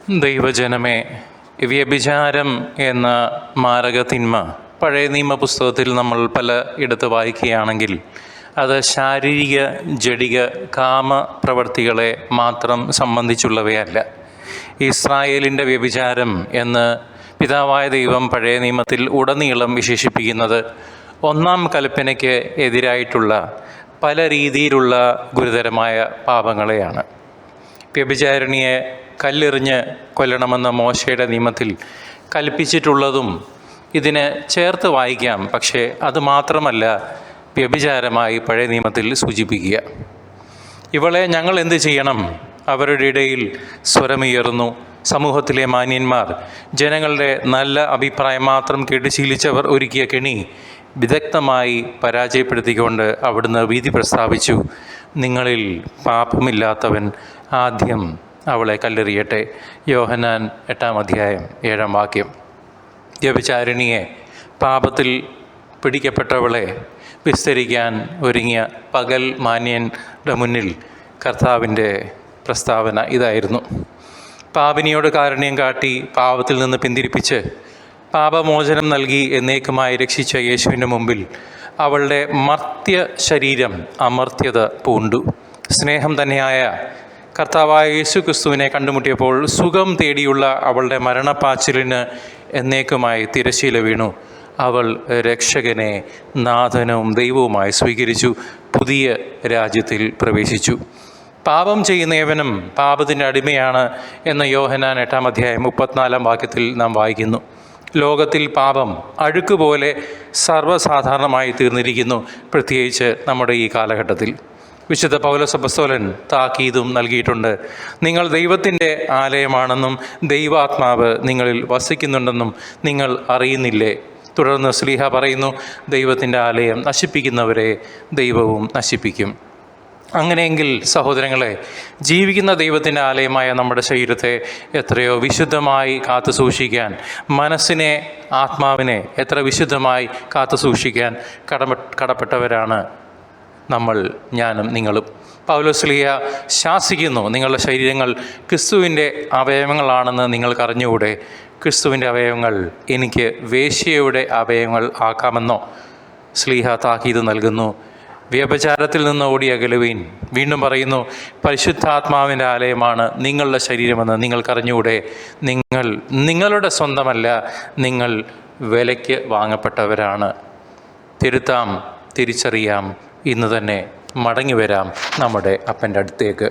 ദൈവജനമേ, വ്യഭിചാരം എന്ന മാരകത്തിന്മ പഴയ നിയമ പുസ്തകത്തിൽ നമ്മൾ പല ഇടത്ത് വായിക്കുകയാണെങ്കിൽ അത് ശാരീരിക ജഡിക കാമ പ്രവൃത്തികളെ മാത്രം സംബന്ധിച്ചുള്ളവയല്ല. ഇസ്രായേലിൻ്റെ വ്യഭിചാരം എന്ന് പിതാവായ ദൈവം പഴയ നിയമത്തിൽ ഉടനീളം വിശേഷിപ്പിക്കുന്നത് ഒന്നാം കൽപ്പനയ്ക്ക് എതിരായിട്ടുള്ള പല രീതിയിലുള്ള ഗുരുതരമായ പാപങ്ങളെയാണ്. വ്യഭിചാരിണിയെ കല്ലെറിഞ്ഞ് കൊല്ലണമെന്ന മോശയുടെ നിയമത്തിൽ കൽപ്പിച്ചിട്ടുള്ളതും ഇതിന് ചേർത്ത് വായിക്കാം. പക്ഷേ അത് മാത്രമല്ല വ്യഭിചാരമായി പഴയ നിയമത്തിൽ സൂചിപ്പിക്കുക. ഇവളെ ഞങ്ങൾ എന്ത് ചെയ്യണം? അവരുടെ ഇടയിൽ സ്വരമുയർന്നു. സമൂഹത്തിലെ മാന്യന്മാർ, ജനങ്ങളുടെ നല്ല അഭിപ്രായം മാത്രം കേട്ട് ശീലിച്ചവർ ഒരുക്കിയ കെണി വിദഗ്ധമായി പരാജയപ്പെടുത്തിക്കൊണ്ട് അവിടുന്ന് വിധി പ്രസ്താവിച്ചു. നിങ്ങളിൽ പാപമില്ലാത്തവൻ ആദ്യം അവളെ കല്ലെറിയട്ടെ. യോഹന്നാൻ 8-ാം അധ്യായം 7-ാം വാക്യം. വ്യഭിചാരിണിയെ, പാപത്തിൽ പിടിക്കപ്പെട്ടവളെ വിസ്തരിക്കാൻ ഒരുങ്ങിയ പകൽ മാന്യൻ്റെ മുന്നിൽ കർത്താവിൻ്റെ പ്രസ്താവന ഇതായിരുന്നു. പാപിനിയോട് കാരുണ്യം കാട്ടി പാപത്തിൽ നിന്ന് പിന്തിരിപ്പിച്ച് പാപമോചനം നൽകി എന്നേക്കുമായി രക്ഷിച്ച യേശുവിൻ്റെ മുമ്പിൽ അവളുടെ മർത്യ ശരീരം അമർത്യത പൂണ്ടു. സ്നേഹം തന്നെയായ കർത്താവായ യേശു ക്രിസ്തുവിനെ കണ്ടുമുട്ടിയപ്പോൾ സുഖം തേടിയുള്ള അവളുടെ മരണപ്പാച്ചിലിന് എന്നേക്കുമായി തിരശ്ശീല വീണു. അവൾ രക്ഷകനെ നാഥനും ദൈവവുമായി സ്വീകരിച്ചു, പുതിയ രാജ്യത്തിൽ പ്രവേശിച്ചു. പാപം ചെയ്യുന്നവനും പാപത്തിൻ്റെ അടിമയാണ് എന്ന യോഹന്നാൻ 8-ാം അധ്യായം 34-ാം വാക്യത്തിൽ നാം വായിക്കുന്നു. ലോകത്തിൽ പാപം അഴുക്കുപോലെ സർവ്വസാധാരണമായി തീർന്നിരിക്കുന്നു, പ്രത്യേകിച്ച് നമ്മുടെ ഈ കാലഘട്ടത്തിൽ. വിശുദ്ധ പൗലോസ് അപ്പോസ്തലൻ താക്കീതും നൽകിയിട്ടുണ്ട്. നിങ്ങൾ ദൈവത്തിൻ്റെ ആലയമാണെന്നും ദൈവാത്മാവ് നിങ്ങളിൽ വസിക്കുന്നുണ്ടെന്നും നിങ്ങൾ അറിയുന്നില്ലേ? തുടർന്ന് ശ്ലീഹ പറയുന്നു, ദൈവത്തിൻ്റെ ആലയം നശിപ്പിക്കുന്നവരെ ദൈവവും നശിപ്പിക്കും. അങ്ങനെയെങ്കിൽ സഹോദരങ്ങളെ, ജീവിക്കുന്ന ദൈവത്തിൻ്റെ ആലയമായ നമ്മുടെ ശരീരത്തെ എത്രയോ വിശുദ്ധമായി കാത്തു സൂക്ഷിക്കാൻ, മനസ്സിനെ ആത്മാവിനെ എത്ര വിശുദ്ധമായി കാത്തു സൂക്ഷിക്കാൻ കടപ്പെട്ടവരാണ് നമ്മൾ, ഞാനും നിങ്ങളും. പൗലോസ് ശ്ലീഹ ശാസിക്കുന്നു, നിങ്ങളുടെ ശരീരങ്ങൾ ക്രിസ്തുവിൻ്റെ അവയവങ്ങളാണെന്ന് നിങ്ങൾക്കറിഞ്ഞുകൂടെ? ക്രിസ്തുവിൻ്റെ അവയവങ്ങൾ എനിക്ക് വേശ്യയുടെ അവയവങ്ങൾ ആക്കാമെന്നോ? ശ്ലീഹ താക്കീത് നൽകുന്നു. വ്യഭിചാരത്തിൽ നിന്ന് ഓടി അകലുവീൻ. വീണ്ടും പറയുന്നു, പരിശുദ്ധാത്മാവിൻ്റെ ആലയമാണ് നിങ്ങളുടെ ശരീരമെന്ന് നിങ്ങൾക്കറിഞ്ഞുകൂടെ? നിങ്ങൾ നിങ്ങളുടെ സ്വന്തമല്ല, നിങ്ങൾ വിലയ്ക്ക് വാങ്ങപ്പെട്ടവരാണ്. തിരുത്താം, തിരിച്ചറിയാം, ഇന്ന് തന്നെ മടങ്ങി വരാം നമ്മുടെ അപ്പൻ്റെ അടുത്തേക്ക്.